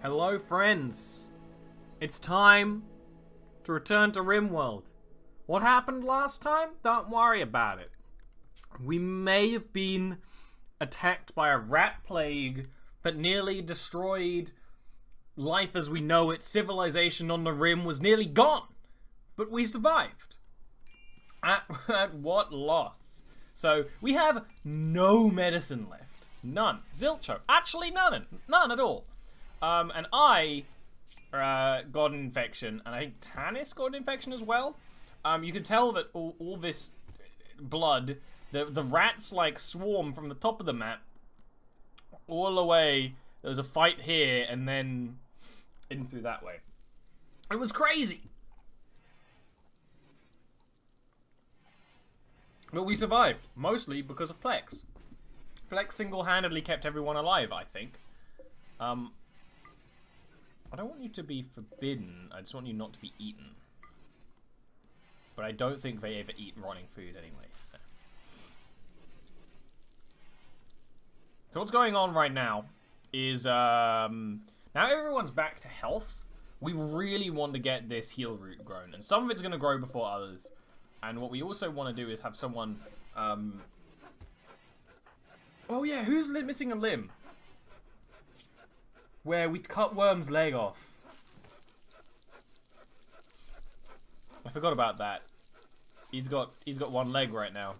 Hello, friends. It's time to return to Rimworld. What happened last time? Don't worry about it. We may have been attacked by a rat plague that nearly destroyed life as we know it. Civilization on the Rim was nearly gone. But we survived. At what loss? So, we have no medicine left. None. Zilcho. Actually, none. None at all. And I got an infection, and I think Tanis got an infection as well. You can tell that all this blood, the rats like swarm from the top of the map all the way. There was a fight here, and then in through that way. It was crazy. But we survived, mostly because of Plex. Plex single-handedly kept everyone alive, I think. I don't want you to be forbidden, I just want you not to be eaten. But I don't think they ever eat rotting food anyway, so what's going on right now is, now everyone's back to health. We really want to get this heal root grown, and some of it's going to grow before others. And what we also want to do is have someone, oh yeah, who's missing a limb? Where we cut Worm's leg off. I forgot about that. He's got one leg right now.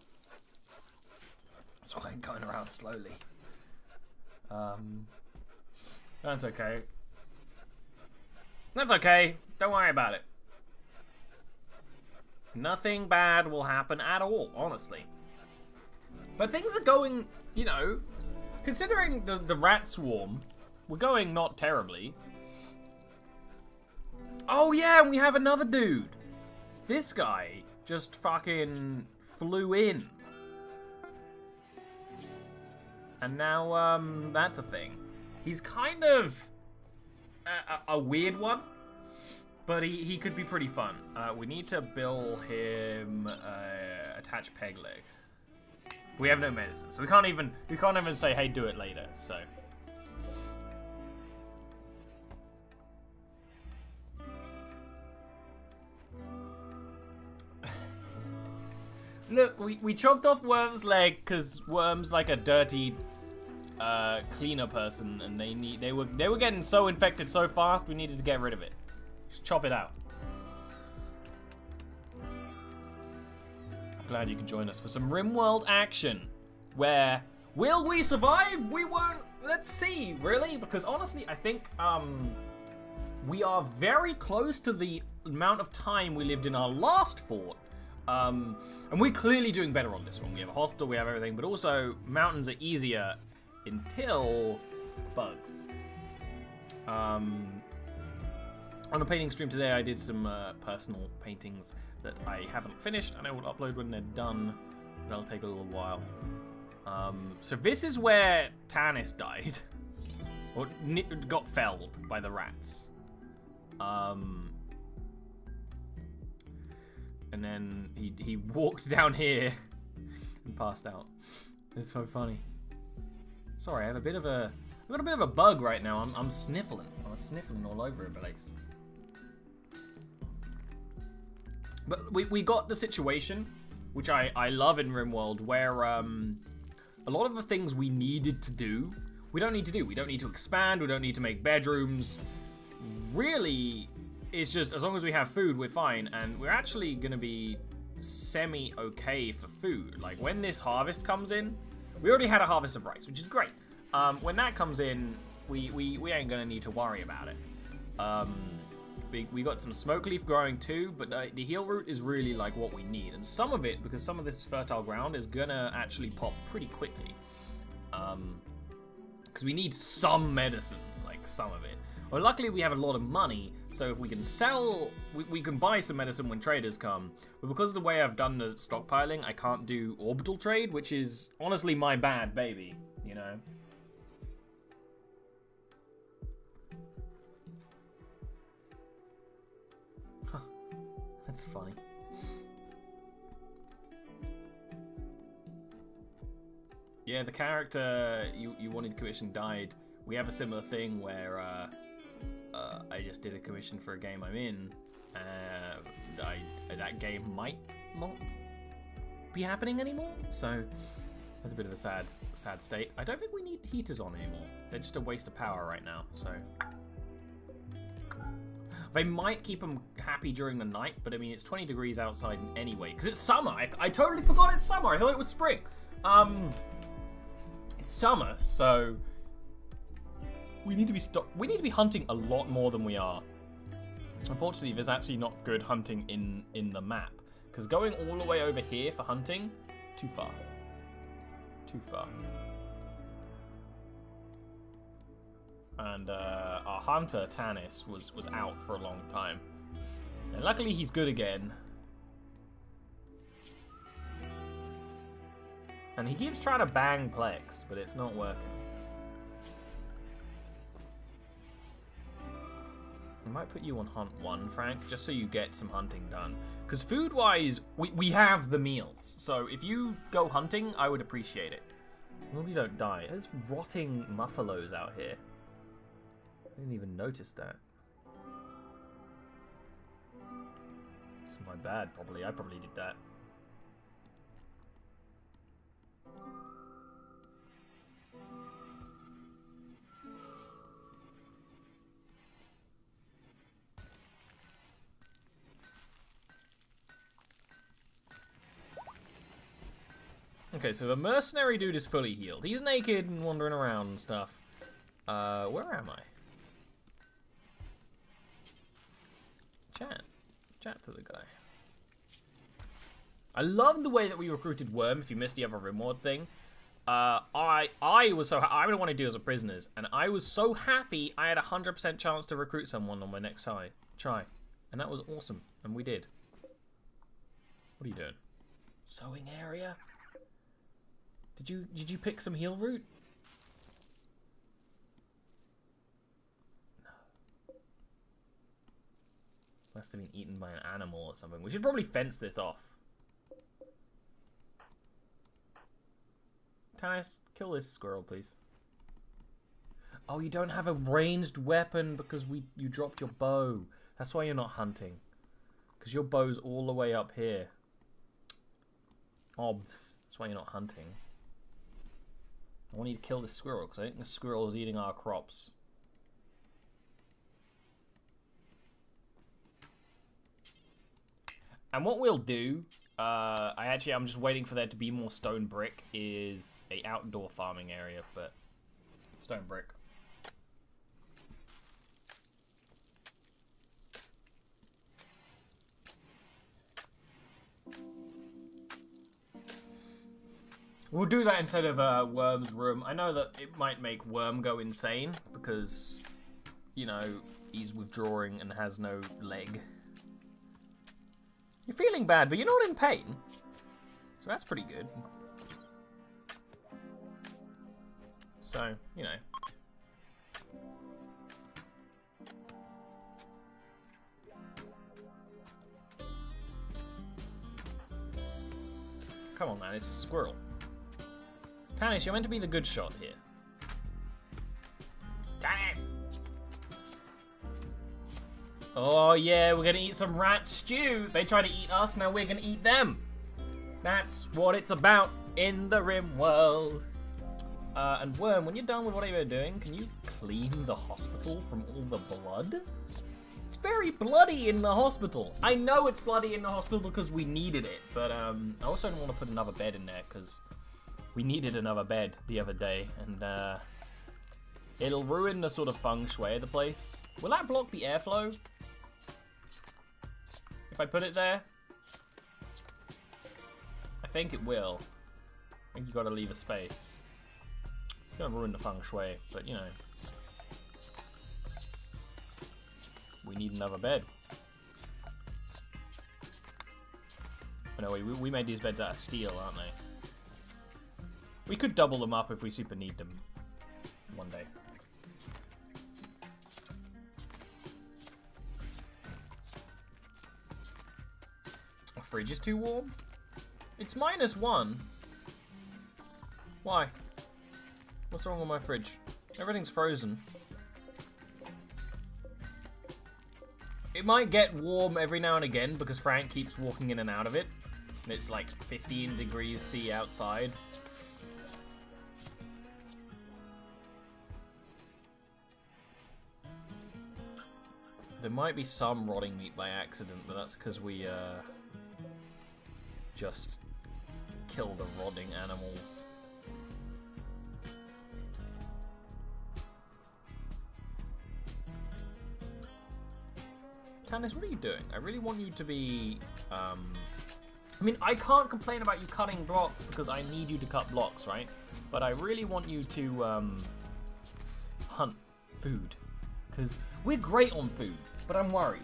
That's why I'm going around slowly. That's okay. That's okay. Don't worry about it. Nothing bad will happen at all, honestly. But things are going, you know, considering the rat swarm, we're going not terribly. Oh yeah, and we have another dude. This guy just fucking flew in. And now, that's a thing. He's kind of a weird one, but he could be pretty fun. We need to build him attached peg leg. We have no medicine, so we can't even say, hey, do it later, so. Look, we chopped off Worm's leg because Worm's like a dirty cleaner person, and they were getting so infected so fast we needed to get rid of it. Just chop it out. Glad you can join us for some Rimworld action. Where will we survive? We won't. Let's see, really, because honestly, I think we are very close to the amount of time we lived in our last fort. And we're clearly doing better on this one. We have a hospital, we have everything, but also mountains are easier until bugs. On the painting stream today, I did some personal paintings that I haven't finished, and I will upload when they're done. That'll take a little while. So this is where Tanis died, or got felled by the rats. And then he walked down here and passed out. It's so funny. Sorry, I have a bit of a bug right now. I'm sniffling. I'm sniffling all over the place. But we got the situation, which I love in Rimworld, where a lot of the things we needed to do, we don't need to do. We don't need to expand. We don't need to make bedrooms. Really, it's just as long as we have food, we're fine, and we're actually gonna be semi-okay for food. Like when this harvest comes in, we already had a harvest of rice, which is great. When that comes in, we ain't gonna need to worry about it. We got some smoke leaf growing too, but the heal root is really like what we need, and some of it, because some of this fertile ground is gonna actually pop pretty quickly. Because we need some medicine, like some of it. Well, luckily we have a lot of money, so if we can sell, we can buy some medicine when traders come. But because of the way I've done the stockpiling, I can't do orbital trade, which is honestly my bad, baby, you know? Huh. That's funny. Yeah, the character you wanted commission died. We have a similar thing where I just did a commission for a game I'm in. That game might not be happening anymore, so that's a bit of a sad state. I don't think we need heaters on anymore. They're just a waste of power right now, so... They might keep them happy during the night, but I mean, it's 20 degrees outside anyway, because it's summer. I totally forgot it's summer. I thought it was spring. It's summer, so we need to be hunting a lot more than we are. Unfortunately, there's actually not good hunting in the map, because going all the way over here for hunting, too far. Too far. And our hunter, Tanis, was out for a long time. And luckily he's good again. And he keeps trying to bang Plex, but it's not working. I might put you on hunt 1, Frank, just so you get some hunting done. Because food-wise, we have the meals. So if you go hunting, I would appreciate it. As long as you don't die. There's rotting muffalos out here. I didn't even notice that. It's my bad, probably. I probably did that. Okay, so the mercenary dude is fully healed. He's naked and wandering around and stuff. Where am I? Chat to the guy. I love the way that we recruited Worm, if you missed the other Rimworld thing. I was so I don't want to do as a prisoners, and I was so happy I had a 100% chance to recruit someone on my next try. And that was awesome, and we did. What are you doing? Sewing area? Did you pick some heal root? Must have been eaten by an animal or something. We should probably fence this off. Tanis, kill this squirrel, please. Oh, you don't have a ranged weapon because you dropped your bow. That's why you're not hunting. Because your bow's all the way up here. Obs. That's why you're not hunting. I want you to kill this squirrel because I think the squirrel is eating our crops. And what we'll do, I'm just waiting for there to be more stone brick, is a outdoor farming area, but stone brick. We'll do that instead of Worm's room. I know that it might make Worm go insane because, you know, he's withdrawing and has no leg. You're feeling bad, but you're not in pain. So that's pretty good. So, you know. Come on, man, it's a squirrel. Tanis, you're meant to be the good shot here. Tanis! Oh yeah, we're gonna eat some rat stew. They try to eat us, now we're gonna eat them. That's what it's about in the Rimworld. And Worm, when you're done with whatever you're doing, can you clean the hospital from all the blood? It's very bloody in the hospital. I know it's bloody in the hospital because we needed it, but I also don't want to put another bed in there because we needed another bed the other day, and it'll ruin the sort of feng shui of the place. Will that block the airflow? If I put it there? I think it will. I think you gotta leave a space. It's gonna ruin the feng shui, but you know. We need another bed. Oh, no, we made these beds out of steel, aren't they? We could double them up if we super need them one day. Our fridge is too warm? It's -1. Why? What's wrong with my fridge? Everything's frozen. It might get warm every now and again because Frank keeps walking in and out of it. And it's like 15 degrees C outside. There might be some rotting meat by accident, but that's because we just kill the rotting animals. Tannis, what are you doing? I really want you to be, I mean, I can't complain about you cutting blocks because I need you to cut blocks, right? But I really want you to, hunt food. Because we're great on food, but I'm worried.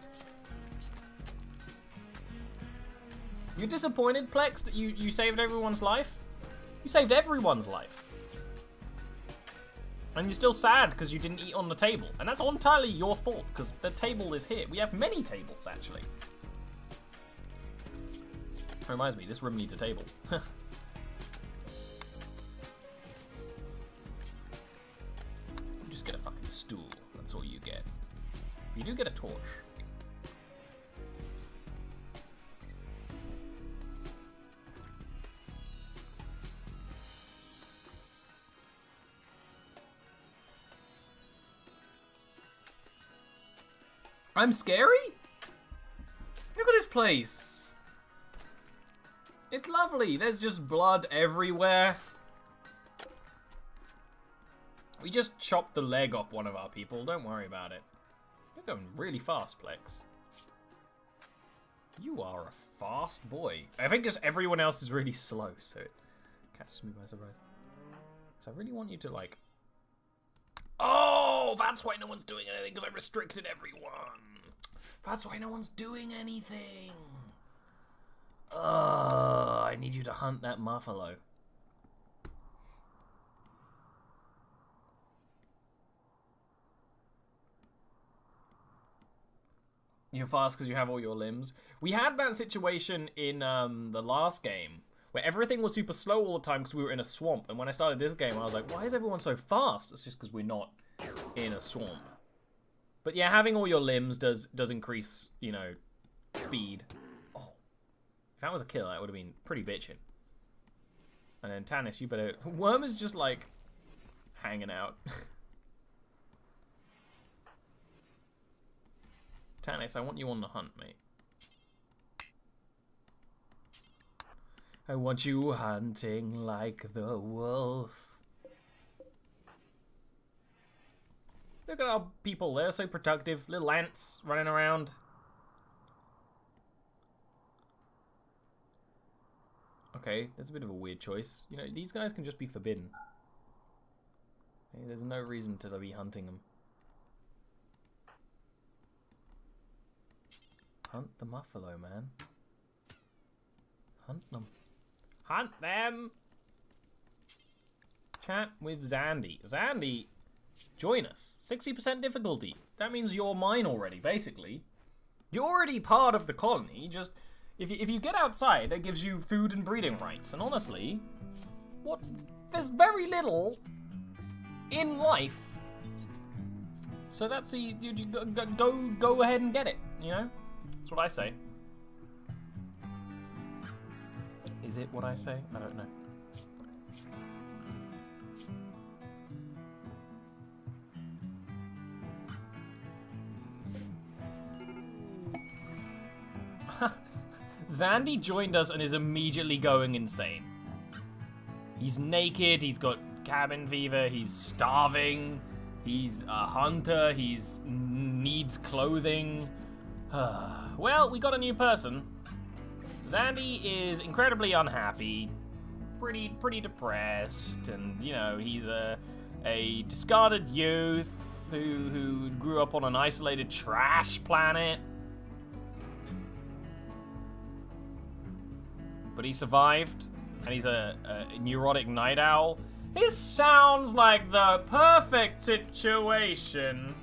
You're disappointed, Plex, that you saved everyone's life? You saved everyone's life. And you're still sad because you didn't eat on the table. And that's entirely your fault, because the table is here. We have many tables, actually. Reminds me, this room needs a table. You just get a fucking stool. That's all you get. You do get a torch. I'm scary? Look at this place. It's lovely. There's just blood everywhere. We just chopped the leg off one of our people. Don't worry about it. You're going really fast, Plex. You are a fast boy. I think just everyone else is really slow, so it catches me by surprise. So I really want you to, like... Oh, that's why no one's doing anything, because I restricted everyone. That's why no one's doing anything. I need you to hunt that muffalo. You're fast because you have all your limbs. We had that situation in the last game where everything was super slow all the time because we were in a swamp. And when I started this game, I was like, why is everyone so fast? It's just because we're not in a swamp. But yeah, having all your limbs does increase, you know, speed. Oh, if that was a kill, that would have been pretty bitchin'. And then Tannis, you better... Worm is just like hanging out. Tannis, I want you on the hunt, mate. I want you hunting like the wolf. Look at our people, they're so productive. Little ants running around. Okay, that's a bit of a weird choice. You know, these guys can just be forbidden. Okay, there's no reason to be hunting them. Hunt the muffalo, man. Hunt them. Hunt them! Chat with Zandy. Zandy, join us. 60% difficulty. That means you're mine already, basically. You're already part of the colony. Just, if you get outside, that gives you food and breeding rights. And honestly, there's very little in life. So that's the, go ahead and get it, you know? That's what I say. Is it what I say? I don't know. Zandy joined us and is immediately going insane. He's naked, he's got cabin fever, he's starving, he's a hunter, he's needs clothing. Well, we got a new person. Zandy is incredibly unhappy, pretty depressed, and you know, he's a discarded youth who grew up on an isolated trash planet. But he survived, and he's a neurotic night owl. This sounds like the perfect situation.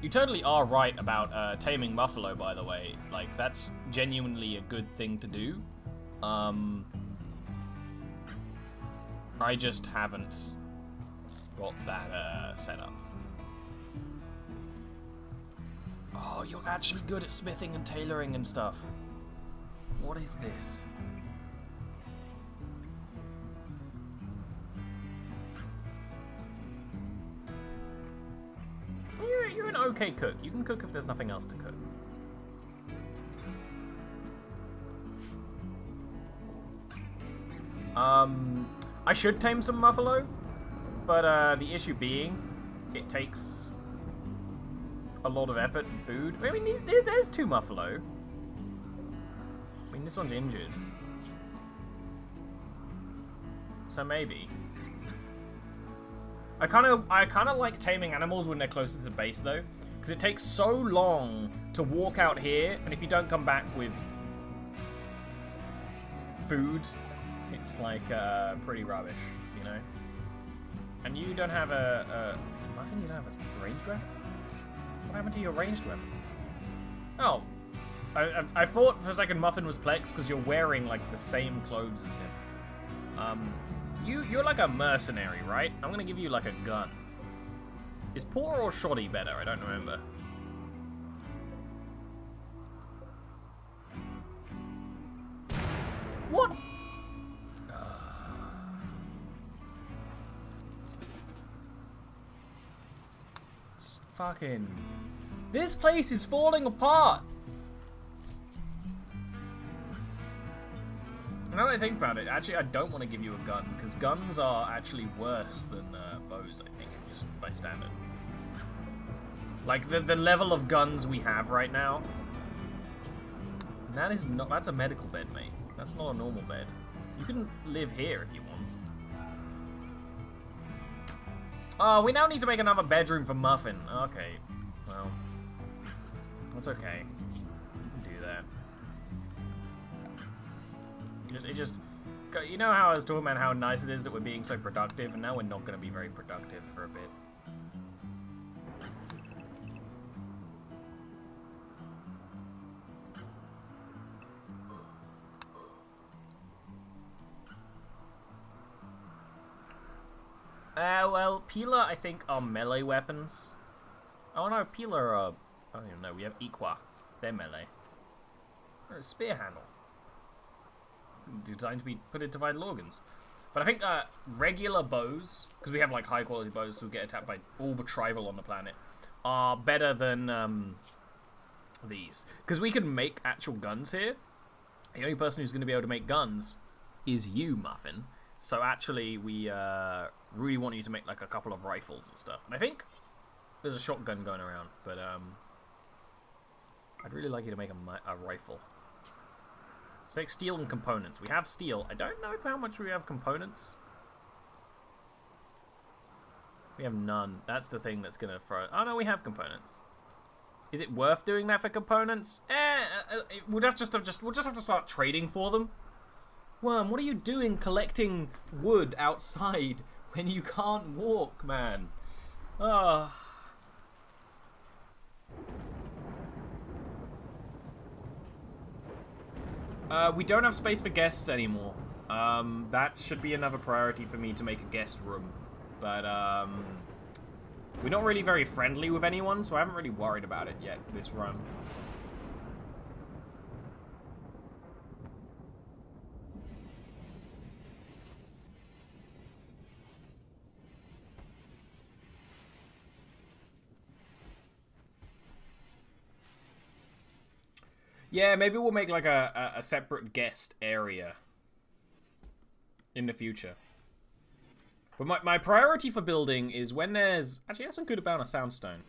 You totally are right about taming buffalo, by the way. Like, that's genuinely a good thing to do. I just haven't got that set up. Oh, you're actually good at smithing and tailoring and stuff. What is this? You're an okay cook. You can cook if there's nothing else to cook. I should tame some buffalo, but the issue being, it takes a lot of effort and food. I mean, there's 2 buffalo. I mean, this one's injured, so maybe. I kind of like taming animals when they're closer to the base though, because it takes so long to walk out here, and if you don't come back with food, it's like pretty rubbish, you know. And you don't have Muffin, you don't have a ranged weapon? What happened to your ranged weapon? Oh, I thought for a second Muffin was Plex because you're wearing like the same clothes as him. You're like a mercenary, right? I'm gonna give you like a gun. Is poor or shoddy better? I don't remember. What? Fucking... This place is falling apart! Now that I think about it, actually I don't want to give you a gun, because guns are actually worse than bows, I think, just by standard. Like, the level of guns we have right now... That is not... That's a medical bed, mate. That's not a normal bed. You can live here if you want. Oh, we now need to make another bedroom for Muffin. Okay. Well. That's okay. We can do that. It just... You know how I was talking about how nice it is that we're being so productive, and now we're not going to be very productive for a bit. Well, Peeler, I think, are melee weapons. Oh no, Peeler are... I don't even know, we have Equa. They're melee. Or a spear handle. Designed to be put into vital organs. But I think regular bows, because we have like high quality bows to get attacked by all the tribal on the planet, are better than these. Because we can make actual guns here. The only person who's going to be able to make guns is you, Muffin. So actually, we really want you to make like a couple of rifles and stuff. And I think there's a shotgun going around, but I'd really like you to make a rifle. It's like steel and components. We have steel. I don't know how much we have components. We have none. That's the thing that's gonna throw. Oh no, we have components. Is it worth doing that for components? We'll just have to start trading for them. Worm, what are you doing collecting wood outside when you can't walk, man? Ah. We don't have space for guests anymore. That should be another priority for me to make a guest room. But, we're not really very friendly with anyone, so I haven't really worried about it yet, this run. Yeah, maybe we'll make like a separate guest area in the future. But my priority for building is when there's... Actually, that's a good amount of soundstone.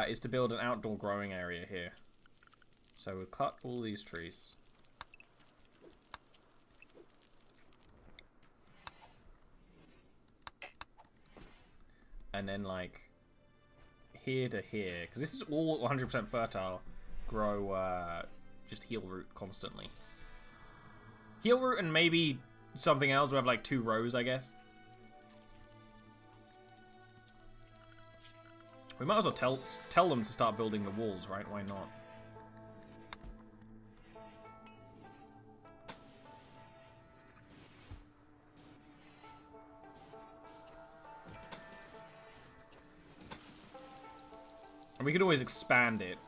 Is to build an outdoor growing area here. So we'll cut all these trees. And then like here to here. Because this is all 100% fertile. Grow... just heal root constantly. Heal root and maybe something else. We have like 2 rows, I guess. We might as well tell them to start building the walls, right? Why not? And we could always expand it.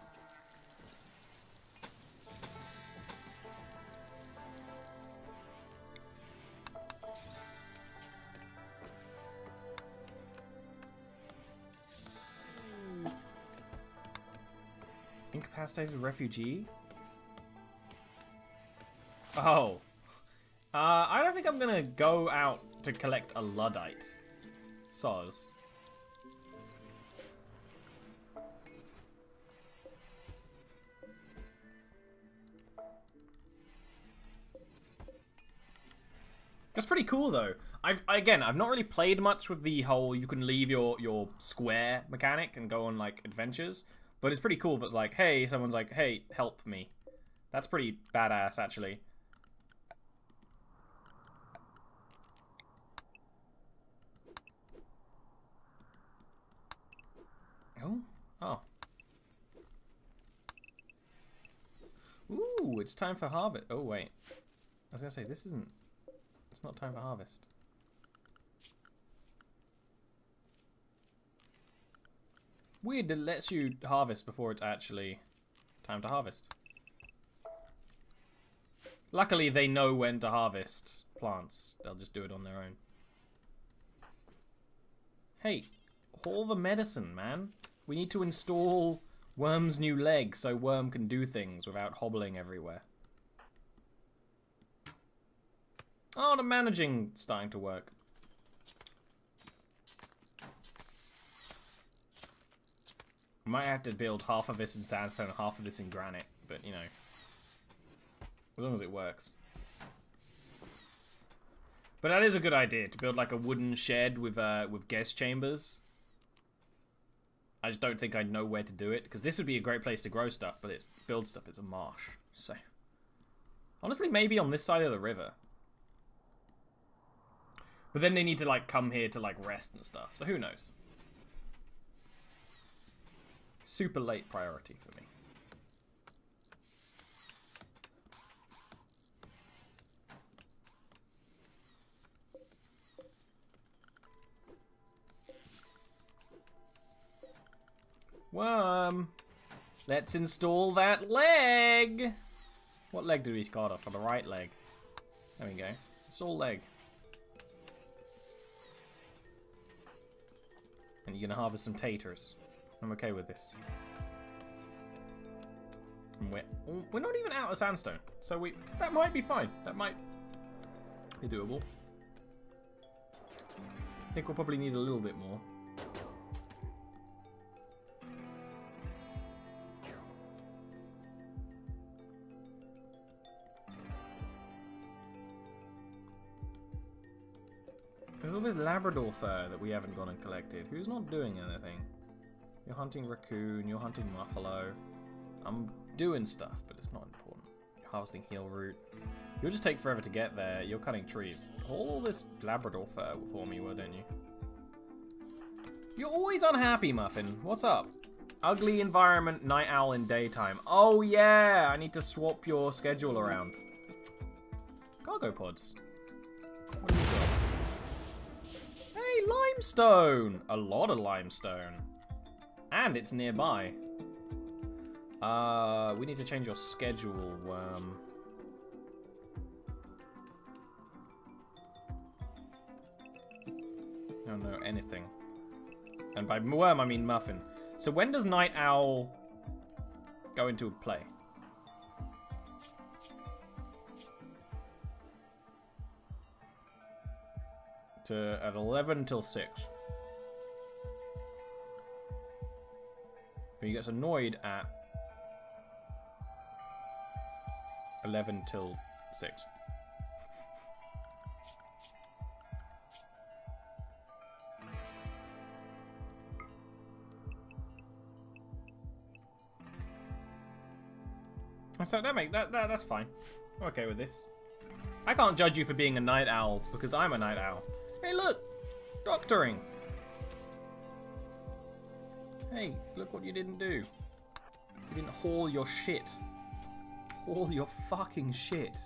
Incapacitated refugee? Oh. I don't think I'm gonna go out to collect a Luddite. Soz. That's pretty cool though. I've not really played much with the whole you can leave your square mechanic and go on like adventures, but it's pretty cool if it's like, hey, someone's like, hey, help me. That's pretty badass actually. Oh. Oh. Ooh, it's time for harvest. Oh wait. I was gonna say this isn't. It's not time for harvest. Weird that it lets you harvest before it's actually time to harvest. Luckily, they know when to harvest plants. They'll just do it on their own. Hey, haul the medicine, man. We need to install Worm's new leg so Worm can do things without hobbling everywhere. Oh, the managing's starting to work. I might have to build half of this in sandstone and half of this in granite, but you know, as long as it works. But that is a good idea, to build like a wooden shed with guest chambers. I just don't think I'd know where to do it, because this would be a great place to grow stuff, but it's build stuff, it's a marsh. So, honestly, maybe on this side of the river. But then they need to like come here to like rest and stuff, so who knows? Super late priority for me. Worm, let's install that leg. What leg do we got off? For the right leg. There we go. Install leg. And you're gonna harvest some taters. I'm okay with this. And we're not even out of sandstone, so that might be fine. That might be doable. I think we'll probably need a little bit more. There's all this Labrador fur that we haven't gone and collected. Who's not doing anything? You're hunting raccoon, you're hunting buffalo. I'm doing stuff, but it's not important. You're harvesting heel root. You'll just take forever to get there. You're cutting trees. Haul all this Labrador fur for me, why don't you? You're always unhappy, Muffin. What's up? Ugly environment, night owl in daytime. Oh yeah, I need to swap your schedule around. Cargo pods. What do you got? Hey, limestone! A lot of limestone. And it's nearby. We need to change your schedule, Worm. I don't know anything. And by Worm, I mean Muffin. So when does Night Owl go into play? At 11 till 6. But he gets annoyed at 11 till 6. So that's fine. I'm okay with this. I can't judge you for being a night owl because I'm a night owl. Hey, look! Doctoring! Hey, look what you didn't do. You didn't haul your shit. Haul your fucking shit.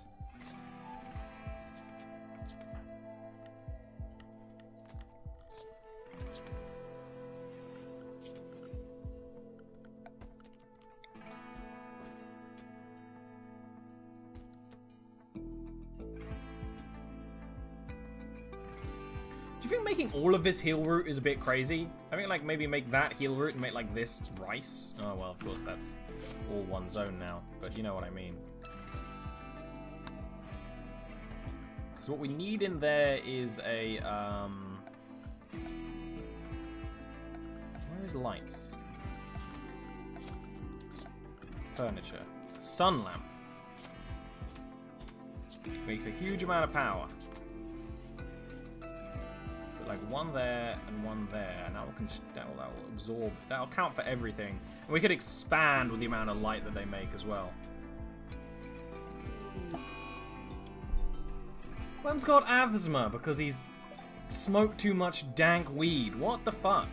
you think making all of this heal route is a bit crazy? I think, like, maybe make that heal route and make, like, this rice. Oh, well, of course, that's all one zone now. But you know what I mean. Because what we need in there is a, where is lights? Furniture. Sun lamp. Makes a huge amount of power. Put like one there and one there, and that will absorb. That'll count for everything. And we could expand with the amount of light that they make as well. Worm's got asthma because he's smoked too much dank weed. What the fuck?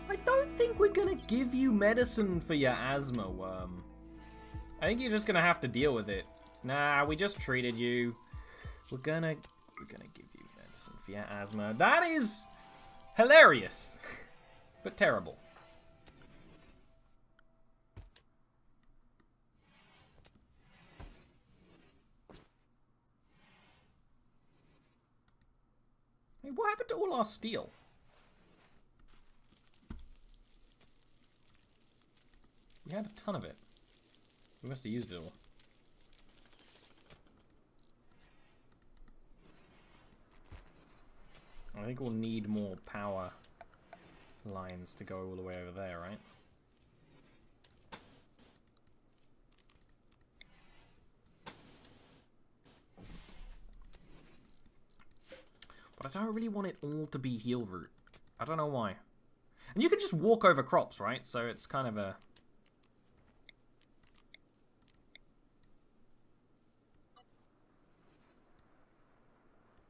I don't think we're gonna give you medicine for your asthma, Worm. I think you're just gonna have to deal with it. Nah, we just treated you. We're gonna give you medicine for your asthma. That is hilarious, but terrible. Hey, what happened to all our steel? We had a ton of it. We must have used it all. I think we'll need more power lines to go all the way over there, right? But I don't really want it all to be heal route. I don't know why. And you can just walk over crops, right? So it's kind of a...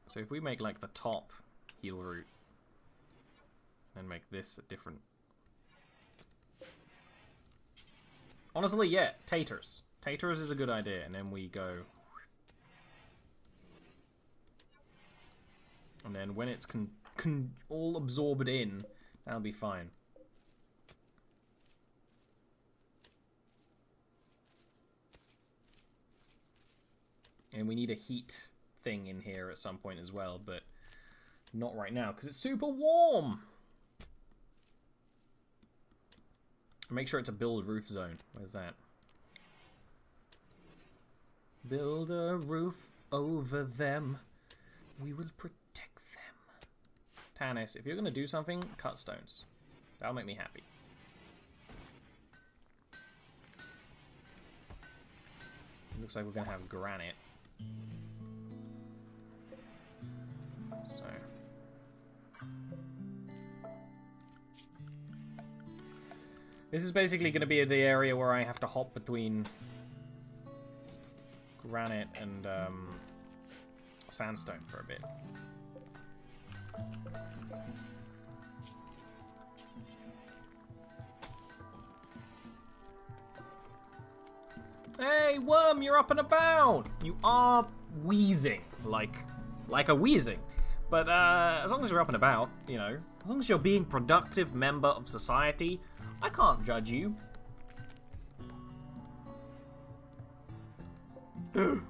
So if we make like the top heal route and make this a different... Honestly, yeah, taters. Taters is a good idea, and then we go... And then when it's all absorbed in, that'll be fine. And we need a heat thing in here at some point as well, but not right now because it's super warm. Make sure it's a build roof zone. Where's that? Build a roof over them. We will protect them. Tanis, if you're gonna do something, cut stones. That'll make me happy. Looks like we're gonna have granite. So this is basically going to be the area where I have to hop between granite and sandstone for a bit. Hey, Worm, you're up and about! You are wheezing, like a wheezing. But as long as you're up and about, you know, as long as you're being a productive member of society, I can't judge you.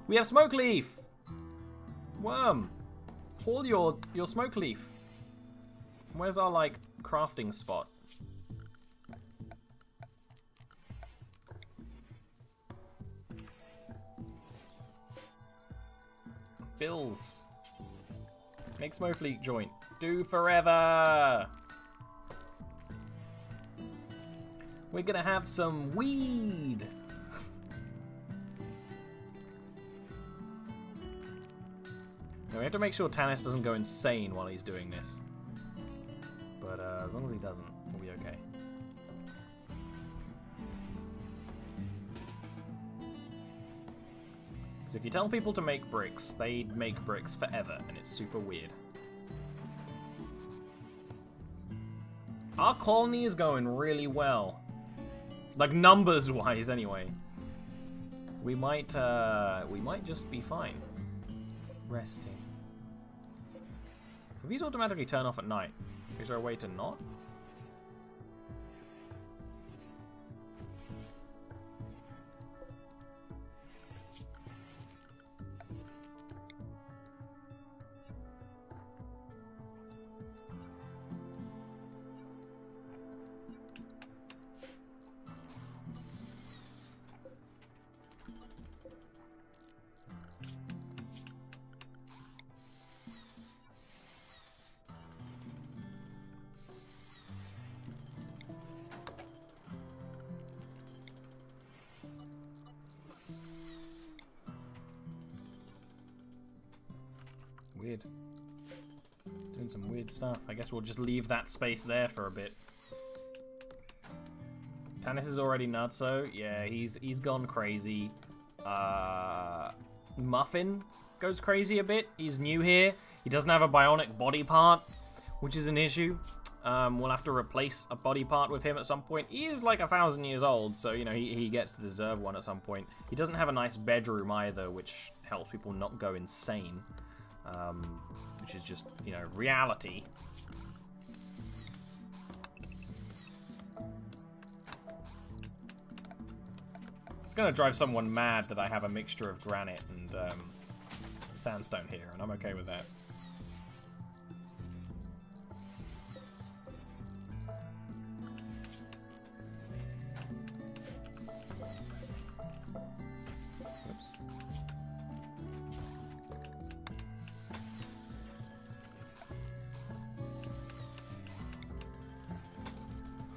We have smoke leaf! Worm, haul your smoke leaf. Where's our, like, crafting spot? Bills. Make smoke leaf joint. Do forever! We're gonna have some weed! Now we have to make sure Tanis doesn't go insane while he's doing this. But as long as he doesn't, we'll be okay. Because if you tell people to make bricks, they make bricks forever, and it's super weird. Our colony is going really well. Like, numbers-wise, anyway. We might just be fine. Resting. So these automatically turn off at night. Is there a way to not? Weird. Doing some weird stuff. I guess we'll just leave that space there for a bit. Tannis is already nutso. Yeah, he's gone crazy. Muffin goes crazy a bit. He's new here. He doesn't have a bionic body part, which is an issue. We'll have to replace a body part with him at some point. He is like 1,000 years old, so, you know, he gets to deserve one at some point. He doesn't have a nice bedroom either, which helps people not go insane. Which is just, you know, reality. It's gonna drive someone mad that I have a mixture of granite and sandstone here, and I'm okay with that. Oops.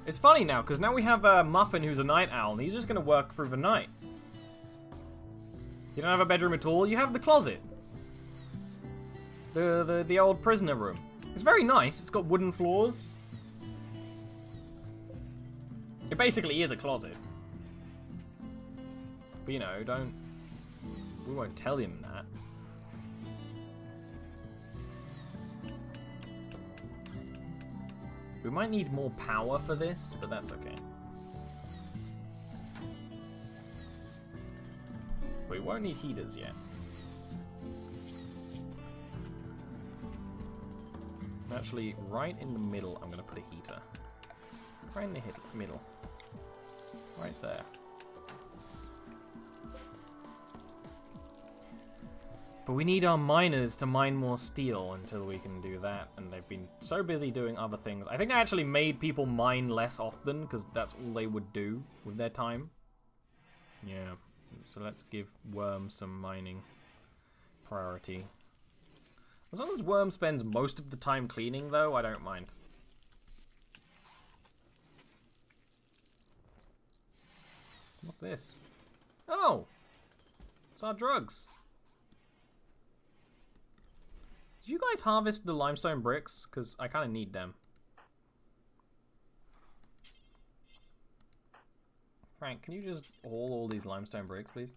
It's funny now, because now we have Muffin, who's a night owl, and he's just going to work through the night. You don't have a bedroom at all, you have the closet. The old prisoner room. It's very nice, it's got wooden floors. It basically is a closet. But, you know, we won't tell him that. We might need more power for this, but that's okay. We won't need heaters yet. Actually, right in the middle, I'm going to put a heater. Right in the middle. Right there. But we need our miners to mine more steel until we can do that, and they've been so busy doing other things. I think I actually made people mine less often, because that's all they would do with their time. Yeah, so let's give Worm some mining priority. As long as Worm spends most of the time cleaning, though, I don't mind. What's this? Oh! It's our drugs. Did you guys harvest the limestone bricks? Because I kind of need them. Frank, can you just haul all these limestone bricks, please?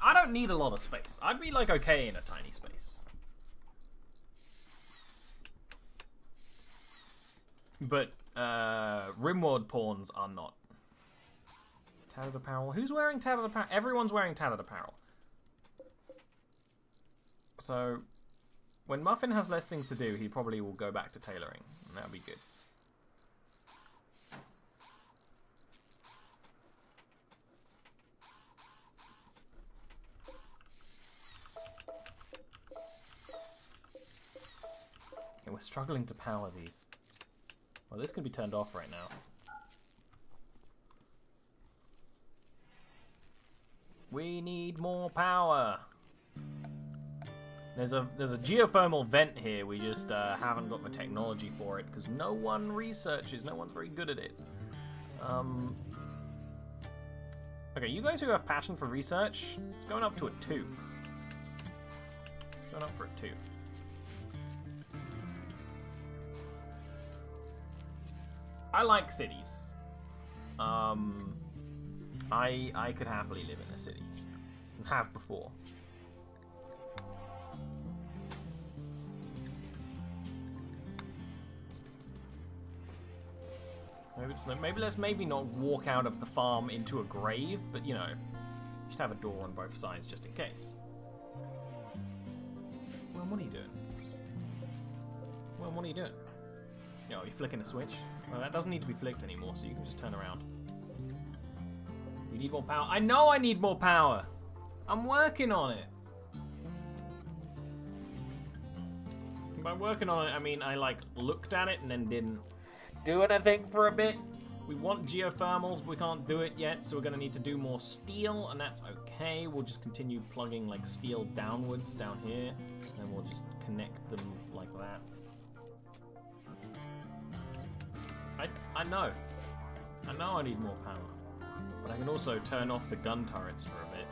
I don't need a lot of space. I'd be like okay in a tiny space. But Rimworld pawns are not. Tattered apparel. Who's wearing tattered apparel? Everyone's wearing tattered apparel. So when Muffin has less things to do, he probably will go back to tailoring, and that'll be good. We're struggling to power these. Well, this can be turned off right now. We need more power. There's a geothermal vent here. We just haven't got the technology for it because no one researches. No one's very good at it. Okay, you guys who have passion for research, it's going up to a 2. It's going up for a 2. I like cities. I could happily live in a city. And have before. Maybe let's not walk out of the farm into a grave, but you know, just have a door on both sides just in case. Well, what are you doing? Well, what are you doing? You know, are you flicking a switch? Well, that doesn't need to be flicked anymore, so you can just turn around. You need more power. I know I need more power! I'm working on it! By working on it, I mean I, like, looked at it and then didn't do anything for a bit. We want geothermals, but we can't do it yet, so we're going to need to do more steel, and that's okay. We'll just continue plugging like steel downwards down here, and we'll just connect them like that. I know I need more power, but I can also turn off the gun turrets for a bit.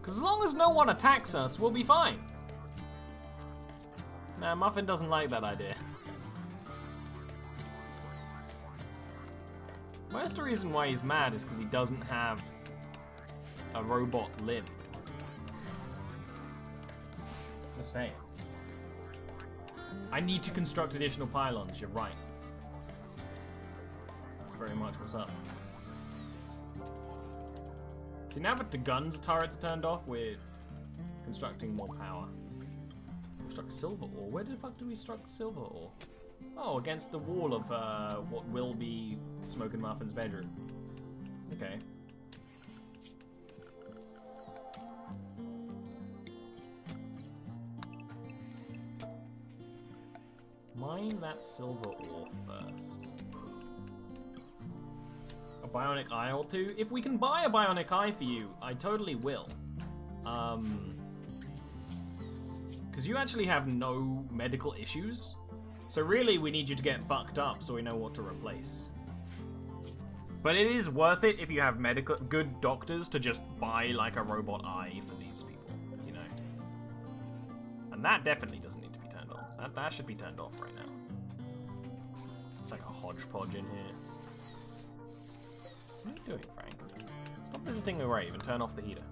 Because as long as no one attacks us, we'll be fine. Nah, Muffin doesn't like that idea. Most of the reason why he's mad is because he doesn't have a robot limb. Just saying. I need to construct additional pylons, you're right. That's very much what's up. See, now that the guns turrets are turned off, we're constructing more power. We struck silver ore. Where the fuck do we struck silver ore? Oh, against the wall of what will be Smoke and Muffin's bedroom. Okay. Mine that silver ore first. A bionic eye or two? If we can buy a bionic eye for you, I totally will. Because you actually have no medical issues. So really, we need you to get fucked up so we know what to replace. But it is worth it if you have good doctors to just buy like a robot eye for these people, you know. And that definitely doesn't need to be turned on. That should be turned off right now. It's like a hodgepodge in here. What are you doing, Frank? Stop visiting the rave and turn off the heater.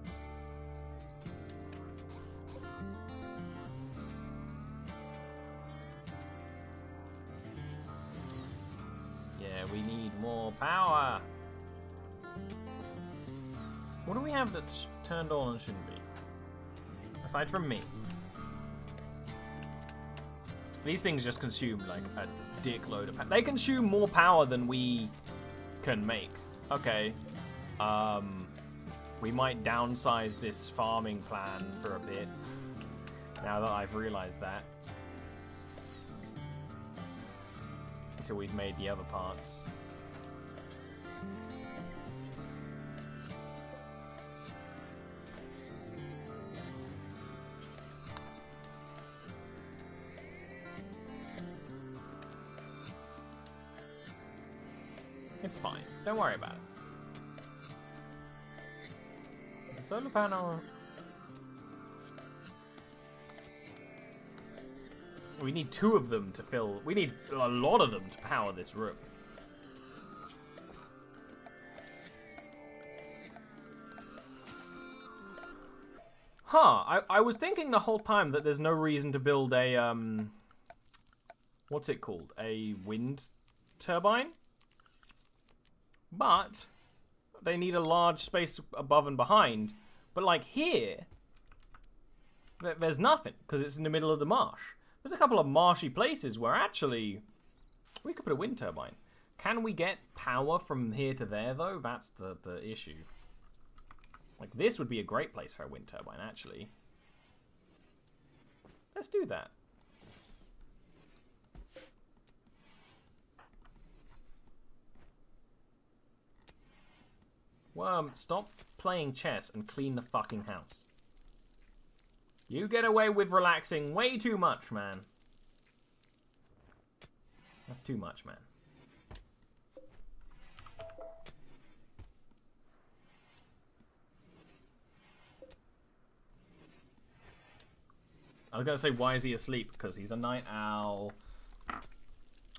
Yeah, we need more power. What do we have that's turned on and shouldn't be? Aside from me. These things just consume like a dickload of power. They consume more power than we can make. Okay. We might downsize this farming plan for a bit. Now that I've realized that. Until we've made the other parts. It's fine. Don't worry about it. The solar panel... We need 2 of them to fill... We need a lot of them to power this room. Huh. I was thinking the whole time that there's no reason to build a... What's it called? A wind turbine? But they need a large space above and behind. But like here, there's nothing because it's in the middle of the marsh. There's a couple of marshy places where actually we could put a wind turbine. Can we get power from here to there though? That's the issue. Like this would be a great place for a wind turbine actually. Let's do that. Worm, stop playing chess and clean the fucking house. You get away with relaxing way too much, man. That's too much, man. I was gonna say, why is he asleep? Because he's a night owl.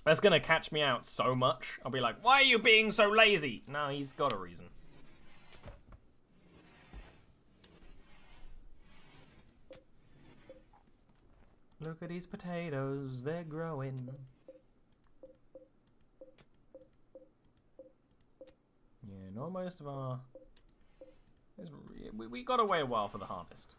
That's gonna catch me out so much. I'll be like, why are you being so lazy? No, he's got a reason. Look at these potatoes, they're growing. Yeah, not most of our... We gotta wait a while for the harvest.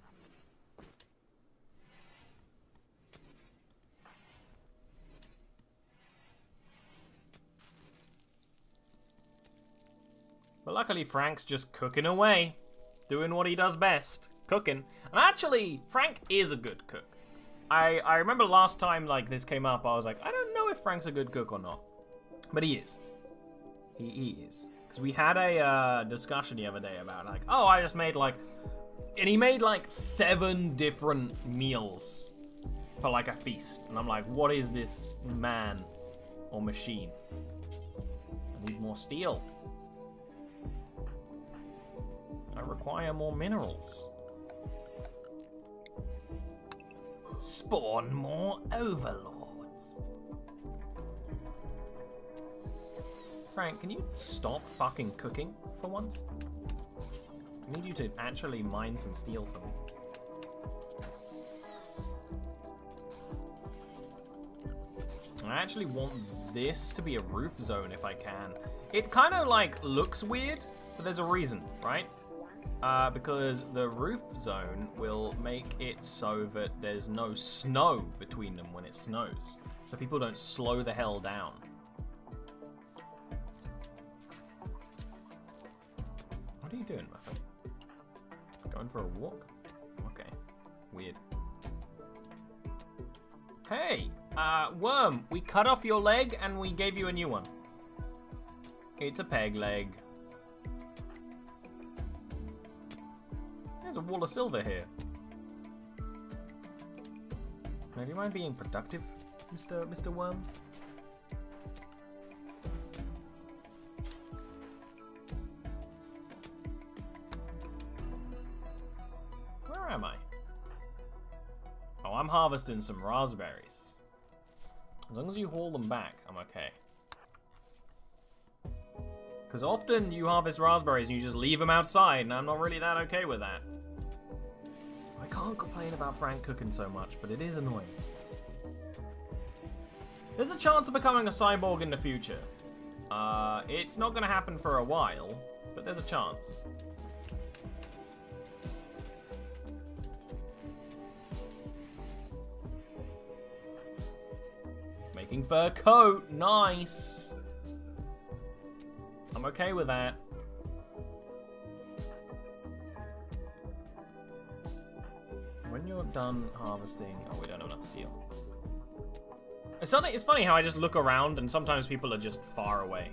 But luckily Frank's just cooking away. Doing what he does best. Cooking. And actually, Frank is a good cook. I remember last time like this came up, I was like, I don't know if Frank's a good cook or not. But he is. He is. Because we had a discussion the other day about like, oh, I just made like... And he made like 7 different meals for like a feast. And I'm like, what is this man or machine? I need more steel. I require more minerals. Spawn more overlords. Frank, can you stop fucking cooking for once? I need you to actually mine some steel for me. I actually want this to be a roof zone if I can. It kind of like looks weird, but there's a reason, right? Because the roof zone will make it so that there's no snow between them when it snows. So people don't slow the hell down. What are you doing, Muffin? Going for a walk? Okay. Weird. Hey! Worm, we cut off your leg and we gave you a new one. It's a peg leg. There's a wall of silver here. Now, do you mind being productive, Mr. Worm? Where am I? Oh, I'm harvesting some raspberries. As long as you haul them back, I'm okay. Because often you harvest raspberries and you just leave them outside, and I'm not really that okay with that. I can't complain about Frank cooking so much, but it is annoying. There's a chance of becoming a cyborg in the future. It's not going to happen for a while, but there's a chance. Making fur coat, nice. I'm okay with that. When you're done harvesting... Oh, we don't have enough steel. It's funny how I just look around and sometimes people are just far away.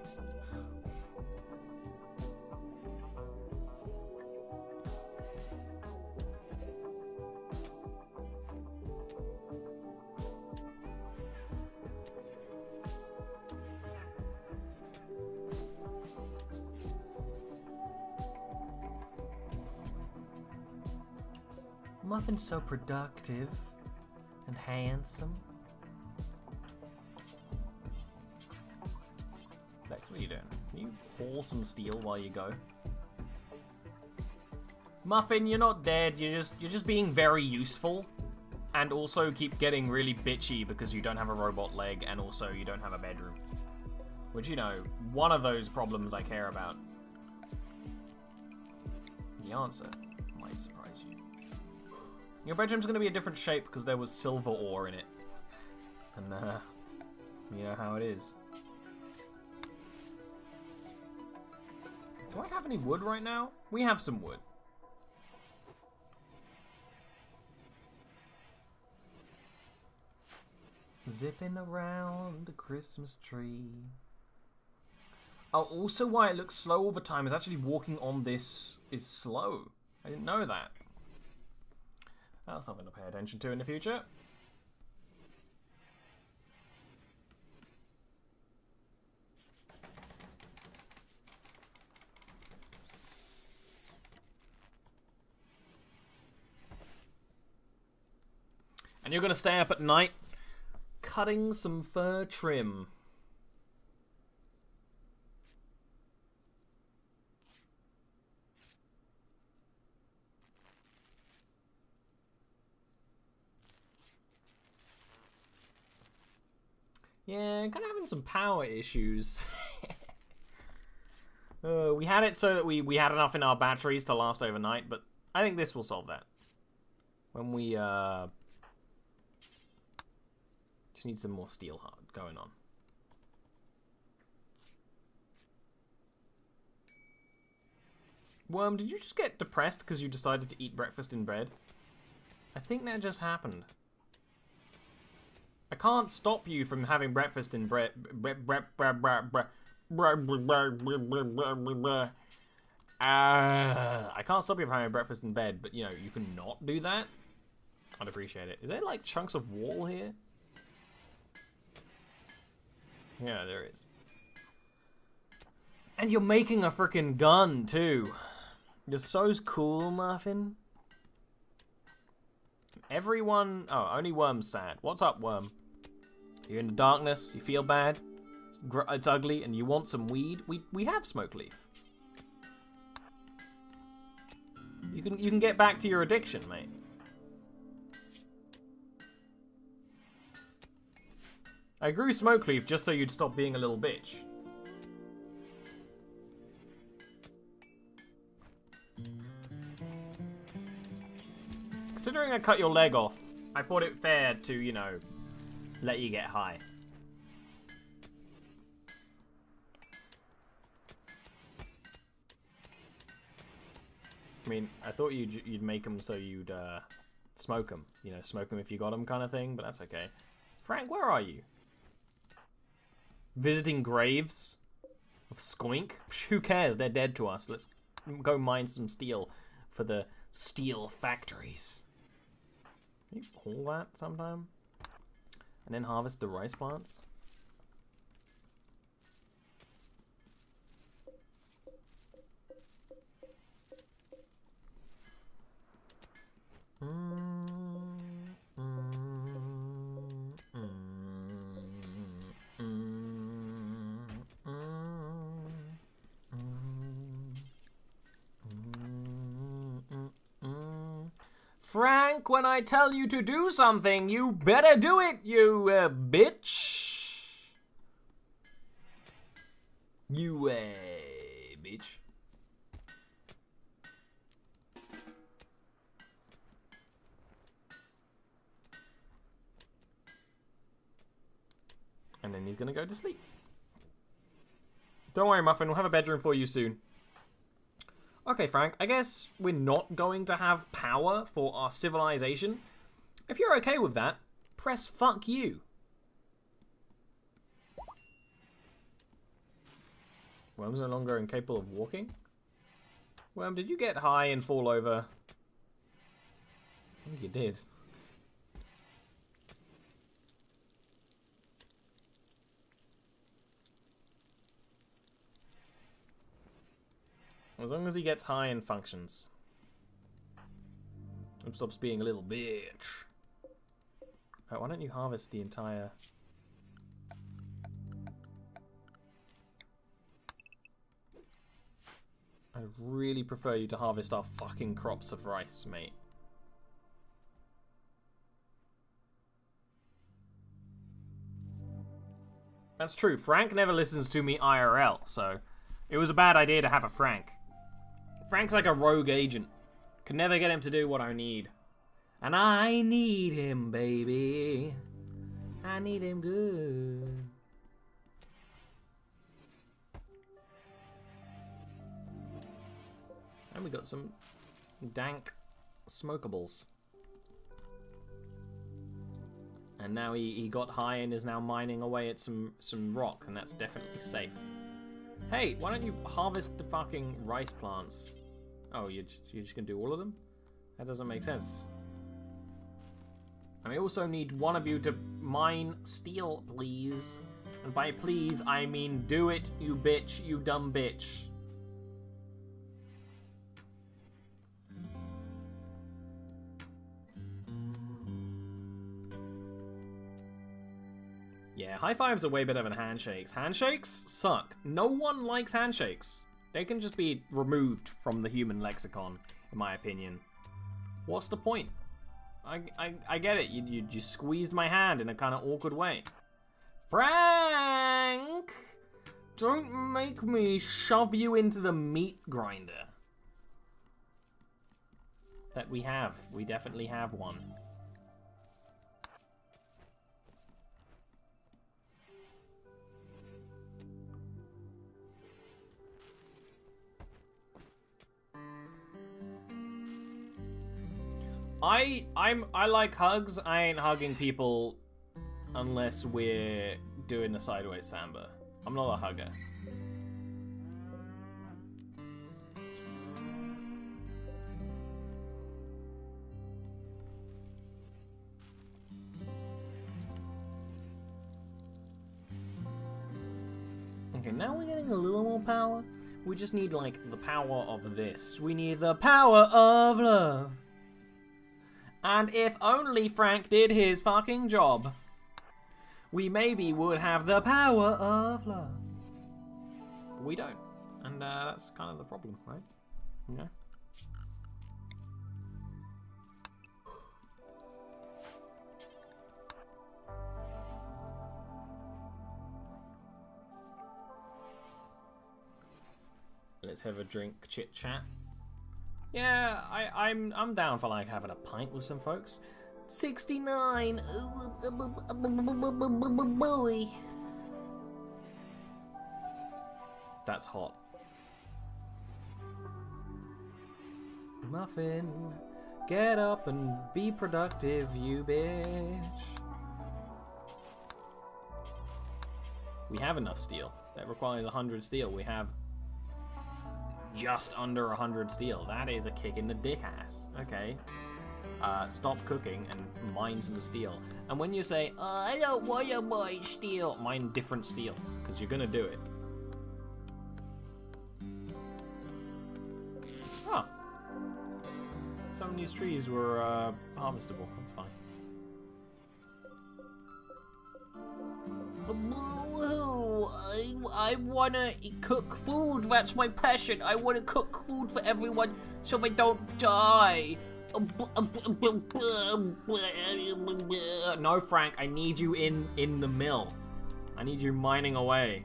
Muffin's so productive and handsome. Lex, what are you doing? Can you haul some steel while you go? Muffin, you're not dead. You're just being very useful, and also keep getting really bitchy because you don't have a robot leg, and also you don't have a bedroom. Which, you know, one of those problems I care about. The answer might surprise you. Your bedroom's going to be a different shape because there was silver ore in it. And, you know how it is. Do I have any wood right now? We have some wood. Zipping around the Christmas tree. Oh, also why it looks slow all the time is actually walking on this is slow. I didn't know that. That's something to pay attention to in the future. And you're going to stay up at night cutting some fur trim. Yeah, kind of having some power issues. We had it so that we had enough in our batteries to last overnight, but I think this will solve that. When we, just need some more steel hard going on. Worm, did you just get depressed because you decided to eat breakfast in bed? I think that just happened. I can't stop you from having breakfast in I can't stop you from having breakfast in bed, but you know, you can not do that? I'd appreciate it. Is there like chunks of wall here? Yeah, there is. And you're making a freaking gun, too. You're so cool, Muffin. Everyone... Oh, only Worm's sad. What's up, Worm? You're in the darkness, you feel bad, it's ugly, and you want some weed? We have smoke leaf. You can get back to your addiction, mate. I grew smoke leaf just so you'd stop being a little bitch. Considering I cut your leg off, I thought it fair to, you know, let you get high. I mean, I thought you'd make them so you'd smoke them. You know, smoke them if you got them kind of thing, but that's okay. Frank, where are you? Visiting graves of Skoink? Who cares? They're dead to us. Let's go mine some steel for the steel factories. Can you pull that sometime? And then harvest the rice plants? Frank, when I tell you to do something, you better do it, you bitch. You bitch. And then he's gonna go to sleep. Don't worry, Muffin, we'll have a bedroom for you soon. Okay, Frank, I guess we're not going to have power for our civilization. If you're okay with that, press fuck you. Worm's no longer incapable of walking? Worm, did you get high and fall over? I think you did. As long as he gets high and functions. And stops being a little bitch. Right, why don't you harvest the entire... I'd really prefer you to harvest our fucking crops of rice, mate. That's true. Frank never listens to me IRL, so it was a bad idea to have a Frank. Frank's like a rogue agent. Could never get him to do what I need. And I need him, baby. I need him good. And we got some dank smokables. And now he got high and is now mining away at some rock, and that's definitely safe. Hey, why don't you harvest the fucking rice plants? Oh, you're just gonna do all of them? That doesn't make sense. I also need one of you to mine steel, please. And by please, I mean do it, you bitch, you dumb bitch. Yeah, high fives are way better than handshakes. Handshakes suck. No one likes handshakes. They can just be removed from the human lexicon, in my opinion. What's the point? I get it. You squeezed my hand in a kind of awkward way. Frank! Don't make me shove you into the meat grinder. That we have. We definitely have one. I like hugs. I ain't hugging people unless we're doing a sideways samba. I'm not a hugger. Okay, now we're getting a little more power. We just need, like, the power of this. We need the power of love. And if only Frank did his fucking job, we maybe would have the power of love. But we don't. And that's kind of the problem, right? Yeah. Let's have a drink, chit chat. Yeah, I'm down for like having a pint with some folks. 69. Boy. That's hot. Muffin, get up and be productive, you bitch. We have enough steel. That requires 100 steel. We have just under 100 steel. That is a kick in the dick ass. Okay. Stop cooking and mine some steel. And when you say, I don't want to mine steel, mine different steel, because you're gonna do it. Oh. Some of these trees were harvestable. That's fine. I wanna cook food. That's my passion. I wanna cook food for everyone so they don't die. No, Frank, I need you in the mill. I need you mining away.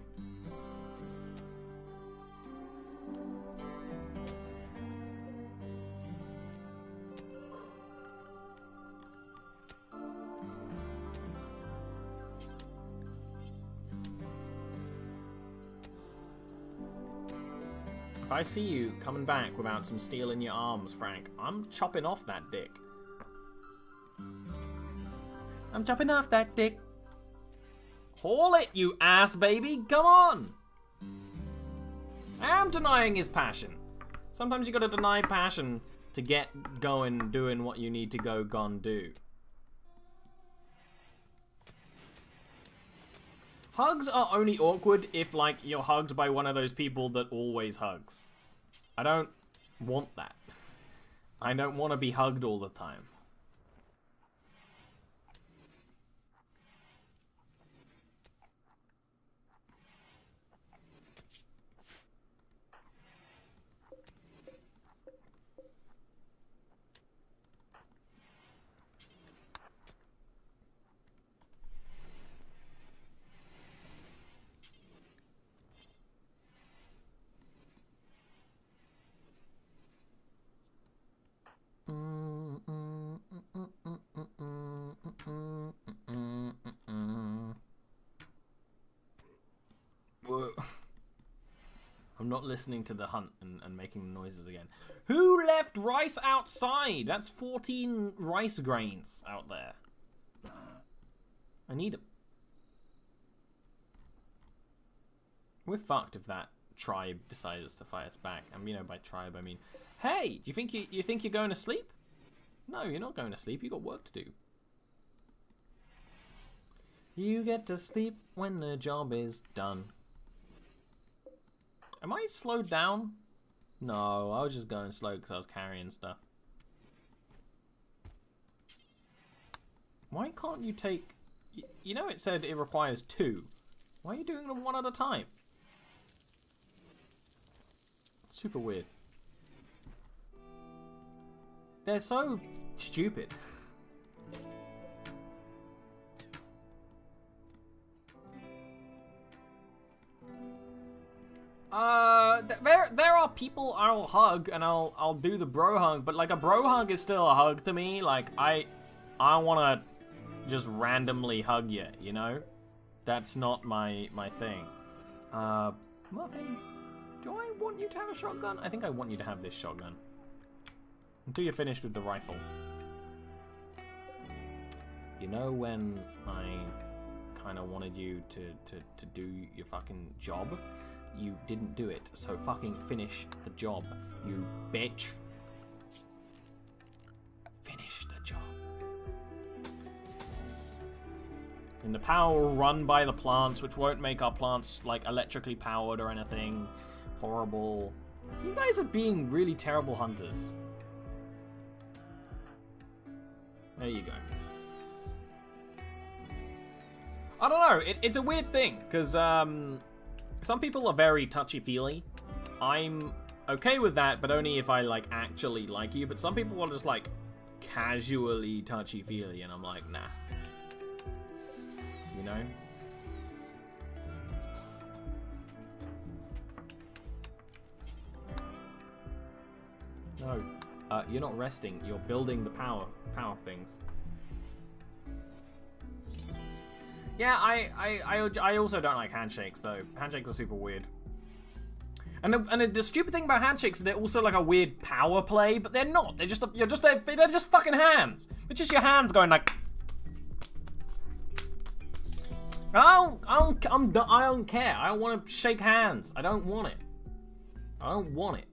If I see you coming back without some steel in your arms, Frank, I'm chopping off that dick. I'm chopping off that dick. Haul it, you ass baby, come on! I am denying his passion. Sometimes you gotta deny passion to get going doing what you need to go gone do. Hugs are only awkward if, like, you're hugged by one of those people that always hugs. I don't want that. I don't want to be hugged all the time. I'm not listening to the hunt and making noises again. Who left rice outside? That's 14 rice grains out there. I need them. We're fucked if that tribe decides to fight us back. And you know, by tribe I mean, hey, do you think you're going to sleep? No, you're not going to sleep. You got work to do. You get to sleep when the job is done. Am I slowed down? No, I was just going slow because I was carrying stuff. Why can't you take... You know it said it requires 2. Why are you doing them one at a time? Super weird. They're so stupid. There are people I'll hug and I'll do the bro hug, but like a bro hug is still a hug to me. Like I wanna just randomly hug you, you know? That's not my thing. Muffin, do I want you to have a shotgun? I think I want you to have this shotgun. Until you're finished with the rifle. You know when I kind of wanted you to do your fucking job. You didn't do it, so fucking finish the job, you bitch. Finish the job. And the power will run by the plants, which won't make our plants, like, electrically powered or anything. Horrible. You guys are being really terrible hunters. There you go. I don't know, it's a weird thing, because, some people are very touchy-feely. I'm okay with that, but only if I, like, actually like you. But some people are just, like, casually touchy-feely, and I'm like, nah. You know? No. You're not resting. You're building the power things. Yeah, I also don't like handshakes, though. Handshakes are super weird. And the stupid thing about handshakes is they're also like a weird power play, but they're not. They're just they're just fucking hands. It's just your hands going like. I don't care. I don't want to shake hands. I don't want it. I don't want it.